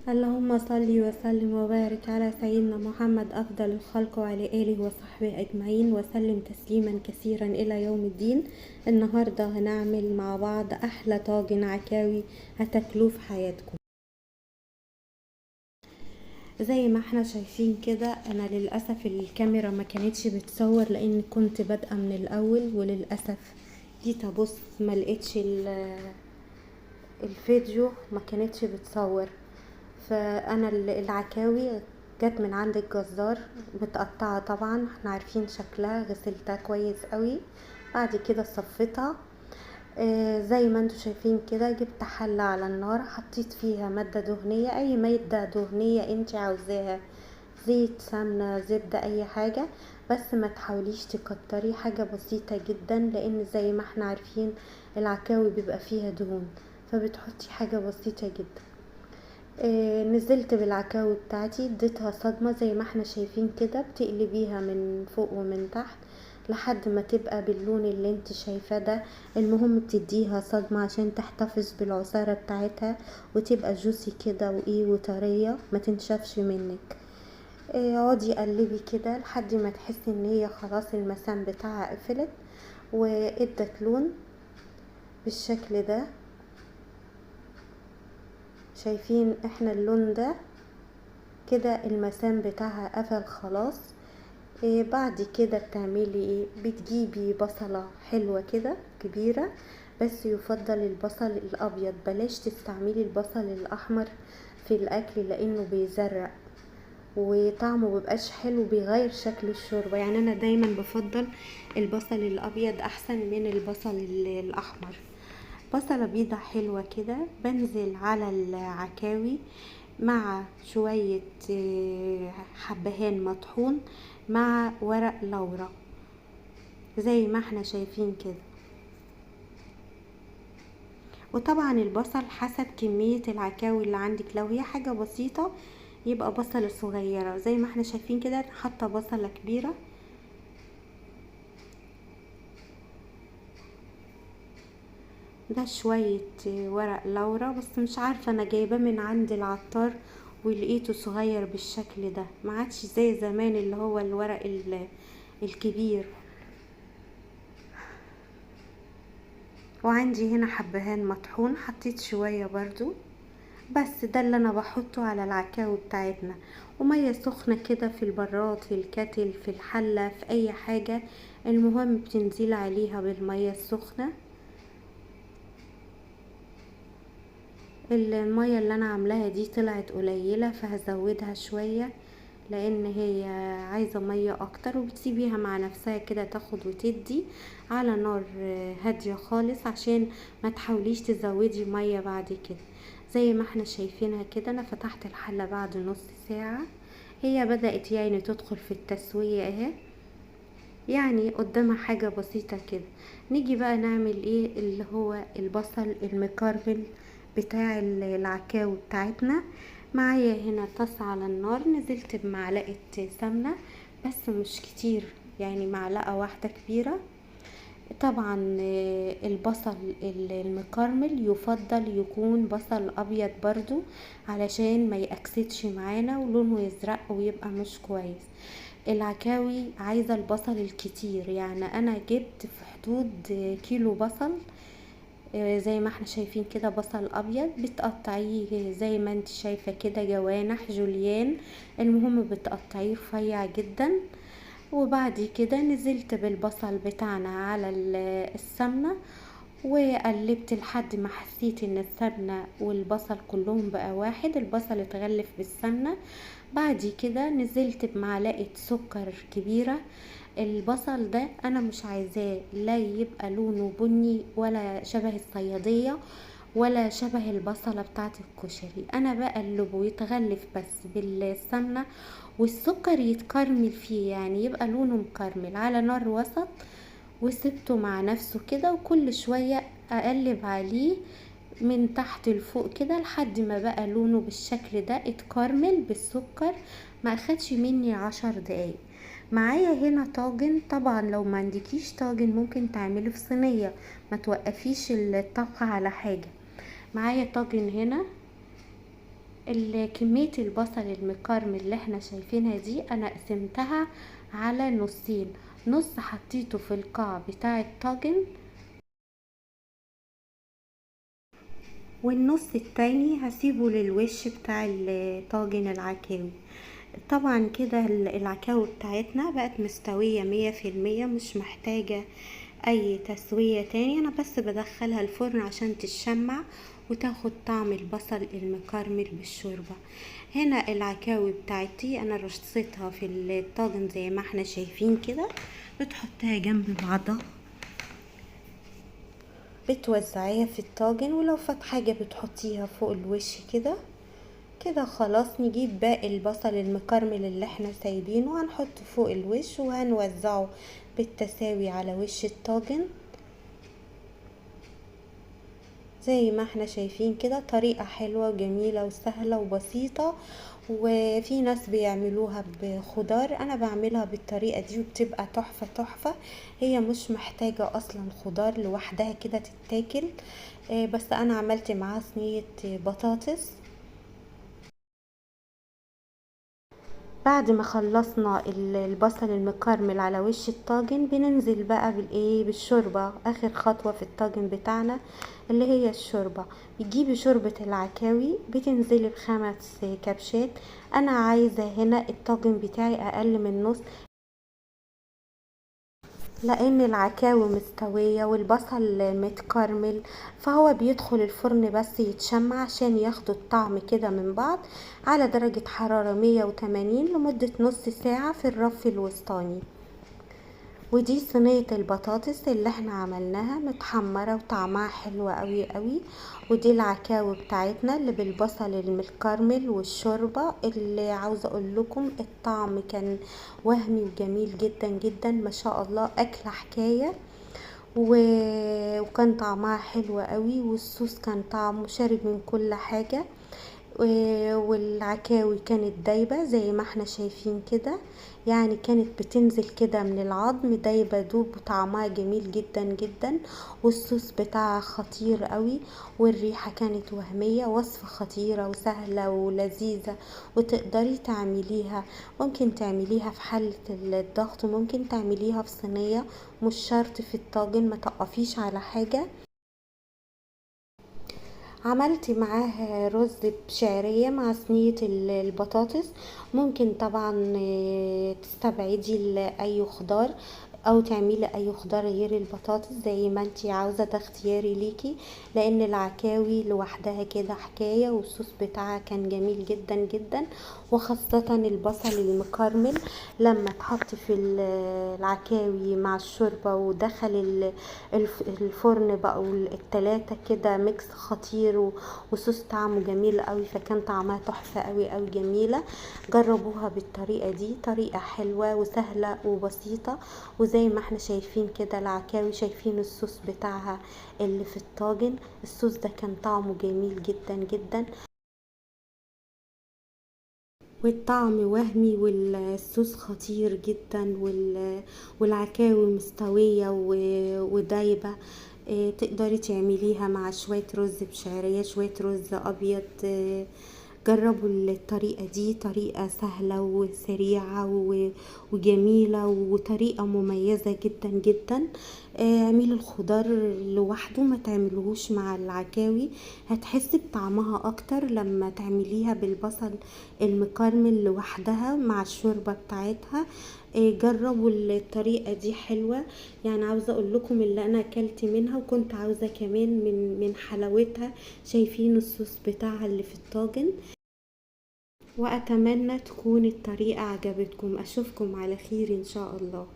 اللهم صل وسلم وبارك على سيدنا محمد أفضل الخلق وعلى آله وصحبه أجمعين وسلم تسليما كثيرا إلى يوم الدين. النهاردة هنعمل مع بعض أحلى طاجن عكاوي هتاكلوه في حياتكم. زي ما احنا شايفين كده، أنا للأسف الكاميرا ما كانتش بتصور لأن كنت بادئة من الأول، وللأسف جيت أبص ما لقيتش الفيديو ما كانتش بتصور. فانا العكاوي جت من عند الجزار متقطعه، طبعا احنا عارفين شكلها، غسلتها كويس قوي، بعد كده صفيتها. زي ما انتوا شايفين كده، جبت حله على النار، حطيت فيها ماده دهنيه، اي ماده دهنيه انت عاوزاها، زيت، سمنه، زبده، اي حاجه، بس ما تحاوليش تكتري، حاجه بسيطه جدا، لان زي ما احنا عارفين العكاوي بيبقى فيها دهون، فبتحطي حاجه بسيطه جدا. نزلت بالعكاوي بتاعتي، اديتها صدمة زي ما احنا شايفين كده، بتقلبيها من فوق ومن تحت لحد ما تبقى باللون اللي انت شايفاه ده. المهم بتديها صدمة عشان تحتفظ بالعصارة بتاعتها وتبقى جوسي كده وطرية، ما تنشفش منك. اقعدي قلبي كده لحد ما تحسي ان هي خلاص المسام بتاعها قفلت وادت لون بالشكل ده. شايفين احنا اللون ده كده، المسام بتاعها قفل خلاص. بعد كده بتعملي ايه؟ بتجيبي بصلة حلوة كده كبيرة، بس يفضل البصل الابيض، بلاش تستعملي البصل الاحمر في الاكل لانه بيزرق وطعمه مبقاش حلو، بيغير شكل الشوربة. يعني انا دايما بفضل البصل الابيض احسن من البصل الاحمر. بصلة بيضة حلوة كده، بنزل على العكاوي مع شوية حبهان مطحون مع ورق لورا زي ما احنا شايفين كده. وطبعا البصل حسب كمية العكاوي اللي عندك، لو هي حاجة بسيطة يبقى بصلة صغيرة زي ما احنا شايفين كده، حاطة بصلة كبيرة. ده شوية ورق لورا، بس مش عارفة انا جايباه من عند العطار ولقيته صغير بالشكل ده، ما عادش زي زمان اللي هو الورق الكبير. وعندي هنا حبهان مطحون، حطيت شوية برضو، بس ده اللي انا بحطه على العكاوي بتاعتنا. ومية سخنة كده في البراد، في الكتل، في الحلة، في اي حاجة، المهم بتنزيل عليها بالمية السخنة. المية اللي انا عاملاها دي طلعت قليلة، فهزودها شوية لان هي عايزة مية اكتر، وبتسيبيها مع نفسها كده تاخد وتدي على نار هادية خالص، عشان ما تحاوليش تزودي مية بعد كده. زي ما احنا شايفينها كده، انا فتحت الحلة بعد نص ساعة، هي بدأت يعني تدخل في التسوية اهي، يعني قدامها حاجة بسيطة كده. نيجي بقى نعمل ايه؟ اللي هو البصل المكرمل بتاع العكاوي بتاعتنا. معايا هنا طاسة على النار، نزلت بمعلقة سمنة بس مش كتير، يعني معلقة واحدة كبيرة. طبعا البصل المكرمل يفضل يكون بصل ابيض برضو، علشان ما يأكسدش معانا ولونه يزرق ويبقى مش كويس. العكاوي عايزة البصل الكتير، يعني انا جبت في حدود كيلو بصل. زي ما احنا شايفين كده، بصل ابيض بتقطعيه زي ما انت شايفة كده، جوانح جوليان، المهم بتقطعيه رفيع جدا. وبعد كده نزلت بالبصل بتاعنا على السمنة، وقلبت لحد ما حسيت ان السمنة والبصل كلهم بقى واحد، البصل اتغلف بالسمنة. بعد كده نزلت بمعلقة سكر كبيرة. البصل ده انا مش عايزاه لا يبقى لونه بني ولا شبه الصيادية ولا شبه البصلة بتاعت الكشري، انا بقلبه يتغلف بس بالسمنة، والسكر يتكرمل فيه، يعني يبقى لونه مكرمل على نار وسط. وسبته مع نفسه كده، وكل شوية اقلب عليه من تحت لفوق كده لحد ما بقى لونه بالشكل ده، اتكرمل بالسكر. ما اخدش مني 10 دقايق. معايا هنا طاجن، طبعا لو ما عندكيش طاجن ممكن تعملي في صينية، ما توقفيش الطبخ على حاجة. معايا طاجن هنا كمية البصل المكرمل اللي احنا شايفينها دي انا قسمتها على نصين، نص حطيته في القاع بتاع الطاجن، والنص التاني هسيبه للوش بتاع الطاجن العكاوي. طبعا كده العكاوي بتاعتنا بقت مستوية 100%، مش محتاجة اي تسوية تاني. انا بس بدخلها الفرن عشان تتشمع وتاخد طعم البصل المكرمل بالشوربة. هنا العكاوي بتاعتي انا رصيتها في الطاجن زي ما احنا شايفين كده، بتحطها جنب بعضها، بتوزعيها في الطاجن، ولو فات حاجة بتحطيها فوق الوش كده. كده خلاص نجيب باقي البصل المكرمل اللي احنا سايبينه هنحطه فوق الوش وهنوزعه بالتساوي على وش الطاجن زي ما احنا شايفين كده. طريقة حلوة وجميلة وسهلة وبسيطة، وفي ناس بيعملوها بخضار، انا بعملها بالطريقة دي وبتبقى تحفة تحفة. هي مش محتاجة اصلا خضار لوحدها كده تتاكل. بس انا عملت معاها صينية بطاطس. بعد ما خلصنا البصل المكرمل على وش الطاجن بننزل بقى بالشوربة، اخر خطوة في الطاجن بتاعنا اللي هي الشوربة. بتجيبي شوربة العكاوي بتنزلي ب5 كبشات. انا عايزة هنا الطاجن بتاعي اقل من نص، لان العكاوي مستوية والبصل متكرمل، فهو بيدخل الفرن بس يتشمع عشان ياخدوا الطعم كده من بعض على درجة حرارة 180 لمدة نص ساعة في الرف الوسطاني. ودي صينية البطاطس اللي احنا عملناها متحمرة وطعمها حلو قوي قوي. ودي العكاوي بتاعتنا اللي بالبصل المكرمل والشوربة، اللي عاوزة اقول لكم الطعم كان وهمي وجميل جدا جدا، ما شاء الله اكلة حكاية. وكان طعمها حلو قوي، والصوص كان طعمه شارب من كل حاجة. والعكاوي كانت دايبة زي ما احنا شايفين كده، يعني كانت بتنزل كده من العظم دايبة دوب، وطعمها جميل جدا جدا، والصوص بتاعها خطير قوي، والريحة كانت وهمية. وصفة خطيرة وسهلة ولذيذة، وتقدري تعمليها. ممكن تعمليها في حلة الضغط، وممكن تعمليها في صينية، مش شرط في الطاجن، ما تقفيش على حاجة. عملت معاه رز بشعرية مع صينية البطاطس. ممكن طبعا تستبعدي اي خضار او تعملي اي خضار غير البطاطس زي ما انتي عاوزة، ده اختياري ليكي. لان العكاوي لوحدها كده حكاية، والصوص بتاعها كان جميل جدا جدا. وخاصة البصل المكرمل لما اتحط في العكاوي مع الشوربة ودخل الفرن، بقوا التلاتة كده ميكس خطير، وصوص طعمه جميل قوي، فكان طعمها تحفة قوي قوي جميلة. جربوها بالطريقة دي، طريقة حلوة وسهلة وبسيطة. وزي ما احنا شايفين كده العكاوي، شايفين الصوص بتاعها اللي في الطاجن، الصوص ده كان طعمه جميل جدا جدا، والطعم وهمي، والصوص خطير جدا، والعكاوي مستوية ودايبة. تقدري تعمليها مع شوية رز بشعرية، شوية رز أبيض. جربوا الطريقة دي، طريقة سهلة وسريعة وجميلة، وطريقة مميزة جدا جدا. اعملي الخضار لوحده، ما تعملوهوش مع العكاوي، هتحسي بطعمها اكتر لما تعمليها بالبصل المكرمل لوحدها مع الشوربة بتاعتها. جربوا الطريقة دي حلوة، يعني عاوزة اقول لكم اللي انا اكلت منها وكنت عاوزة كمان من حلاوتها. شايفين الصوص بتاعها اللي في الطاجن. واتمنى تكون الطريقة عجبتكم. اشوفكم على خير ان شاء الله.